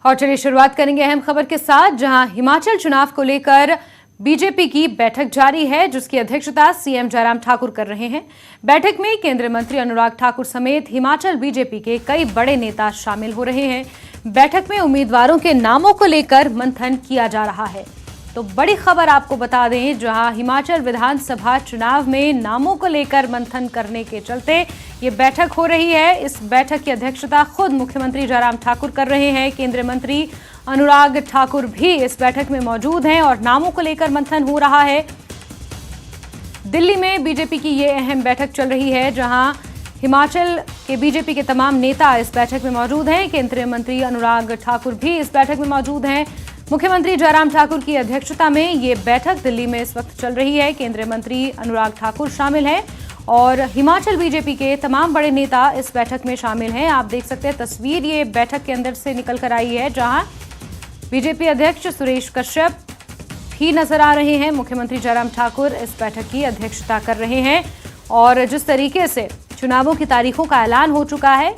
और चलिए शुरुआत करेंगे अहम खबर के साथ, जहां हिमाचल चुनाव को लेकर बीजेपी की बैठक जारी है, जिसकी अध्यक्षता सीएम जयराम ठाकुर कर रहे हैं। बैठक में केंद्रीय मंत्री अनुराग ठाकुर समेत हिमाचल बीजेपी के कई बड़े नेता शामिल हो रहे हैं। बैठक में उम्मीदवारों के नामों को लेकर मंथन किया जा रहा है। तो बड़ी खबर आपको बता दें, जहां हिमाचल विधानसभा चुनाव में नामों को लेकर मंथन करने के चलते ये बैठक हो रही है। इस बैठक की अध्यक्षता खुद मुख्यमंत्री जयराम ठाकुर कर रहे हैं। केंद्रीय मंत्री अनुराग ठाकुर भी इस बैठक में मौजूद हैं और नामों को लेकर मंथन हो रहा है। दिल्ली में बीजेपी की ये अहम बैठक चल रही है, जहां हिमाचल के बीजेपी के तमाम नेता इस बैठक में मौजूद हैं। केंद्रीय मंत्री अनुराग ठाकुर भी इस बैठक में मौजूद हैं। मुख्यमंत्री जयराम ठाकुर की अध्यक्षता में ये बैठक दिल्ली में इस वक्त चल रही है। केंद्रीय मंत्री अनुराग ठाकुर शामिल हैं और हिमाचल बीजेपी के तमाम बड़े नेता इस बैठक में शामिल हैं। आप देख सकते हैं तस्वीर, ये बैठक के अंदर से निकल कर आई है, जहां बीजेपी अध्यक्ष सुरेश कश्यप भी नजर आ रहे हैं। मुख्यमंत्री जयराम ठाकुर इस बैठक की अध्यक्षता कर रहे हैं और जिस तरीके से चुनावों की तारीखों का ऐलान हो चुका है,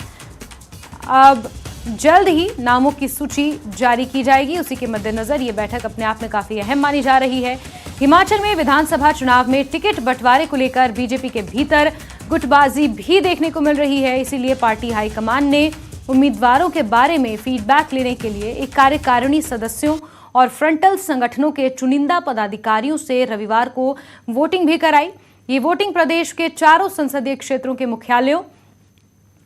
अब जल्द ही नामों की सूची जारी की जाएगी। उसी के मद्देनजर ये बैठक अपने आप में काफी अहम मानी जा रही है। हिमाचल में विधानसभा चुनाव में टिकट बंटवारे को लेकर बीजेपी के भीतर गुटबाजी भी देखने को मिल रही है। इसीलिए पार्टी हाईकमान ने उम्मीदवारों के बारे में फीडबैक लेने के लिए एक कार्यकारिणी सदस्यों और फ्रंटल संगठनों के चुनिंदा पदाधिकारियों से रविवार को वोटिंग भी कराई। ये वोटिंग प्रदेश के चारों संसदीय क्षेत्रों के मुख्यालयों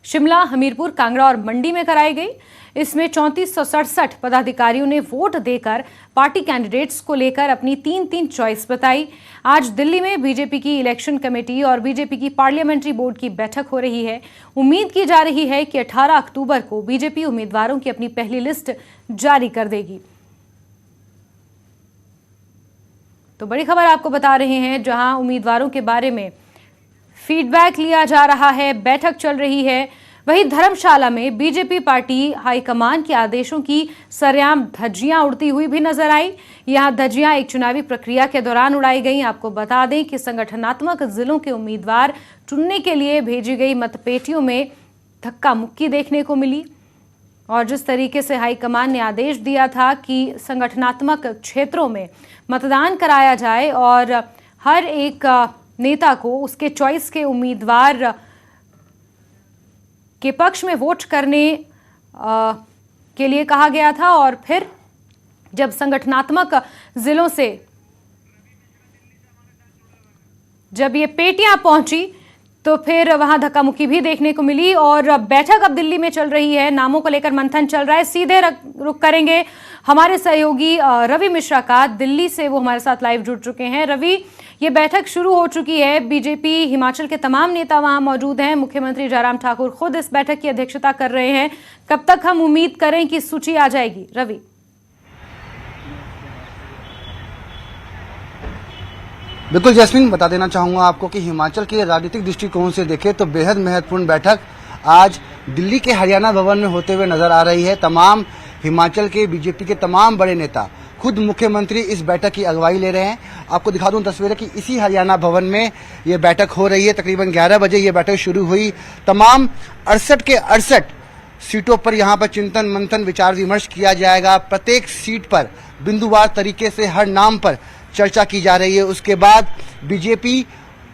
शिमला, हमीरपुर, कांगड़ा और मंडी में कराई गई। इसमें 3467 पदाधिकारियों ने वोट देकर पार्टी कैंडिडेट्स को लेकर अपनी तीन चॉइस बताई। आज दिल्ली में बीजेपी की इलेक्शन कमेटी और बीजेपी की पार्लियामेंट्री बोर्ड की बैठक हो रही है। उम्मीद की जा रही है कि 18 अक्टूबर को बीजेपी उम्मीदवारों की अपनी पहली लिस्ट जारी कर देगी। तो बड़ी खबर आपको बता रहे हैं, जहां उम्मीदवारों के बारे में फीडबैक लिया जा रहा है, बैठक चल रही है। वहीं धर्मशाला में बीजेपी पार्टी हाईकमान के आदेशों की सरेआम धज्जियां उड़ती हुई भी नजर आई। यहां धज्जियां एक चुनावी प्रक्रिया के दौरान उड़ाई गई। आपको बता दें कि संगठनात्मक जिलों के उम्मीदवार चुनने के लिए भेजी गई मतपेटियों में धक्का मुक्की देखने को मिली और जिस तरीके से हाईकमान ने आदेश दिया था कि संगठनात्मक क्षेत्रों में मतदान कराया जाए और हर एक नेता को उसके चॉइस के उम्मीदवार के पक्ष में वोट करने के लिए कहा गया था, और फिर जब संगठनात्मक जिलों से जब ये पेटियां पहुंची तो फिर वहां धक्का मुक्की भी देखने को मिली। और बैठक अब दिल्ली में चल रही है, नामों को लेकर मंथन चल रहा है। सीधे रुख करेंगे हमारे सहयोगी रवि मिश्रा का, दिल्ली से वो हमारे साथ लाइव जुड़ चुके हैं। रवि, ये बैठक शुरू हो चुकी है, बीजेपी हिमाचल के तमाम नेता वहां मौजूद हैं, मुख्यमंत्री जयराम ठाकुर खुद इस बैठक की अध्यक्षता कर रहे हैं। कब तक हम उम्मीद करें कि सूची आ जाएगी? रवि। बिल्कुल जैस्मिन, बता देना चाहूंगा आपको कि हिमाचल के राजनीतिक दृष्टिकोण से देखें तो बेहद महत्वपूर्ण बैठक आज दिल्ली के हरियाणा भवन में होते हुए नजर आ रही है। तमाम हिमाचल के बीजेपी के तमाम बड़े नेता, खुद मुख्यमंत्री इस बैठक की अगुवाई ले रहे हैं। आपको दिखा दूं तस्वीरें कि इसी हरियाणा भवन में ये बैठक हो रही है। तकरीबन 11 बजे ये बैठक शुरू हुई। तमाम 68 के 68 सीटों पर यहाँ पर चिंतन मंथन विचार विमर्श किया जाएगा। प्रत्येक सीट पर बिंदुवार तरीके से हर नाम पर चर्चा की जा रही है। उसके बाद बीजेपी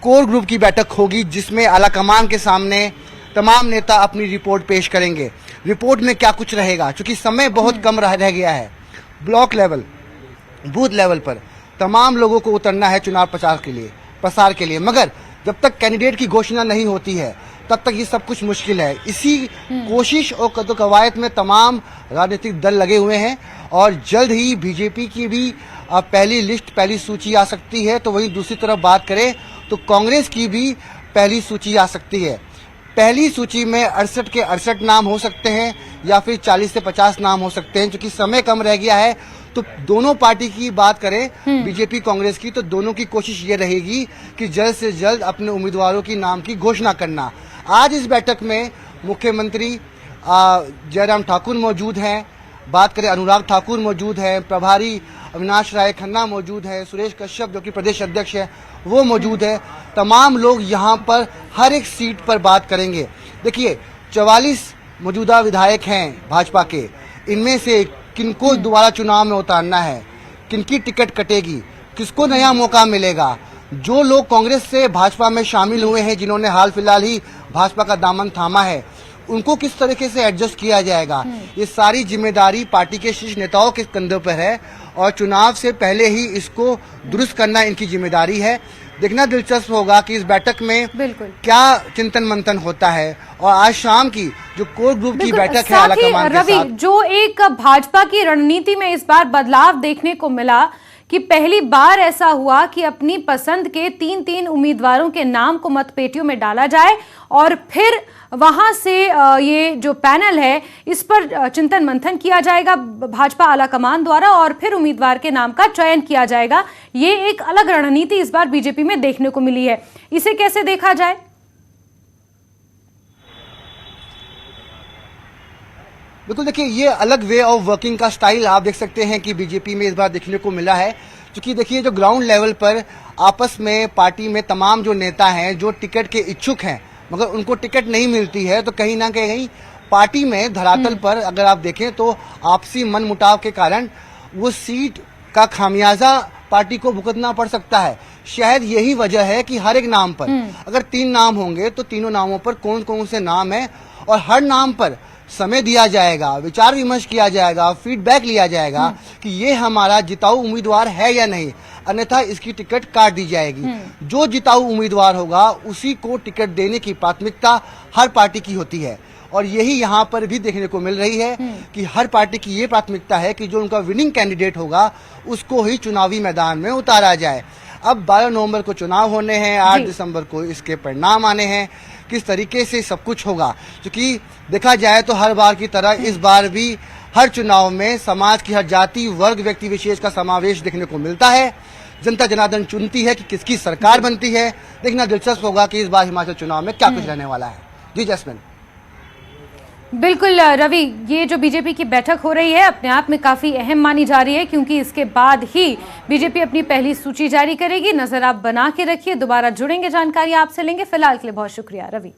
कोर ग्रुप की बैठक होगी, जिसमें आलाकमान के सामने तमाम नेता अपनी रिपोर्ट पेश करेंगे। रिपोर्ट में क्या कुछ रहेगा, क्योंकि समय बहुत कम रह गया है। ब्लॉक लेवल, बूथ लेवल पर तमाम लोगों को उतरना है चुनाव प्रसार के लिए, मगर जब तक कैंडिडेट की घोषणा नहीं होती है तब तक ये सब कुछ मुश्किल है। इसी कोशिश और कदो-कवायद में तमाम राजनीतिक दल लगे हुए हैं और जल्द ही बीजेपी की भी पहली लिस्ट, पहली सूची आ सकती है। तो वहीं दूसरी तरफ बात करें तो कांग्रेस की भी पहली सूची आ सकती है। पहली सूची में 68 के 68 नाम हो सकते हैं या फिर 40 से 50 नाम हो सकते हैं। क्योंकि समय कम रह गया है, तो दोनों पार्टी की बात करें, बीजेपी कांग्रेस की, तो दोनों की कोशिश ये रहेगी कि जल्द से जल्द अपने उम्मीदवारों की नाम की घोषणा करना। आज इस बैठक में मुख्यमंत्री जयराम ठाकुर मौजूद हैं, बात करें अनुराग ठाकुर मौजूद हैं, प्रभारी अविनाश राय खन्ना मौजूद है, सुरेश कश्यप जो कि प्रदेश अध्यक्ष है वो मौजूद है। तमाम लोग यहाँ पर हर एक सीट पर बात करेंगे। देखिए 44 मौजूदा विधायक हैं भाजपा के, इनमें से किनको दोबारा चुनाव में उतारना है, किनकी टिकट कटेगी, किसको नया मौका मिलेगा। जो लोग कांग्रेस से भाजपा में शामिल हुए हैं, जिन्होंने हाल फिलहाल ही भाजपा का दामन थामा है, उनको किस तरीके से एडजस्ट किया जाएगा, ये सारी जिम्मेदारी पार्टी के शीर्ष नेताओं के कंधों पर है और चुनाव से पहले ही इसको दुरुस्त करना इनकी जिम्मेदारी है। देखना दिलचस्प होगा कि इस बैठक में क्या चिंतन मंथन होता है। और आज शाम की जो कोर ग्रुप की बैठक है आलाकमान के रवि, साथ, जो एक भाजपा की रणनीति में इस बार बदलाव देखने को मिला कि पहली बार ऐसा हुआ कि अपनी पसंद के 3-3 उम्मीदवारों के नाम को मतपेटियों में डाला जाए और फिर वहां से ये जो पैनल है इस पर चिंतन मंथन किया जाएगा भाजपा आलाकमान द्वारा और फिर उम्मीदवार के नाम का चयन किया जाएगा। ये एक अलग रणनीति इस बार बीजेपी में देखने को मिली है, इसे कैसे देखा जाए? बिल्कुल, देखिए ये अलग वे ऑफ वर्किंग का स्टाइल आप देख सकते हैं कि बीजेपी में इस बार देखने को मिला है। क्योंकि देखिए जो ग्राउंड लेवल पर आपस में पार्टी में तमाम जो नेता हैं जो टिकट के इच्छुक हैं मगर उनको टिकट नहीं मिलती है, तो कहीं ना कहीं पार्टी में धरातल पर अगर आप देखें तो आपसी मन मुटाव के कारण वो सीट का खामियाजा पार्टी को भुगतना पड़ सकता है। शायद यही वजह है कि हर एक नाम पर अगर 3 नाम होंगे तो तीनों नामों पर कौन कौन से नाम है और हर नाम पर समय दिया जाएगा, विचार विमर्श किया जाएगा, फीडबैक लिया जाएगा कि ये हमारा जिताऊ उम्मीदवार है या नहीं, अन्यथा इसकी टिकट काट दी जाएगी। जो जिताऊ उम्मीदवार होगा उसी को टिकट देने की प्राथमिकता हर पार्टी की होती है और यही यहाँ पर भी देखने को मिल रही है कि हर पार्टी की ये प्राथमिकता है कि जो उनका विनिंग कैंडिडेट होगा उसको ही चुनावी मैदान में उतारा जाए। अब 12 नवंबर को चुनाव होने हैं, 8 दिसंबर को इसके परिणाम आने हैं, किस तरीके से सब कुछ होगा। क्योंकि देखा जाए तो हर बार की तरह इस बार भी हर चुनाव में समाज की हर जाति वर्ग व्यक्ति विशेष का समावेश देखने को मिलता है। जनता जनार्दन चुनती है कि किसकी सरकार बनती है। देखना दिलचस्प होगा कि इस बार हिमाचल चुनाव में क्या कुछ रहने वाला है। जी जैस्मिन। बिल्कुल रवि, ये जो बीजेपी की बैठक हो रही है अपने आप में काफी अहम मानी जा रही है क्योंकि इसके बाद ही बीजेपी अपनी पहली सूची जारी करेगी। नजर आप बना के रखिए, दोबारा जुड़ेंगे, जानकारी आपसे लेंगे। फिलहाल के लिए बहुत शुक्रिया रवि।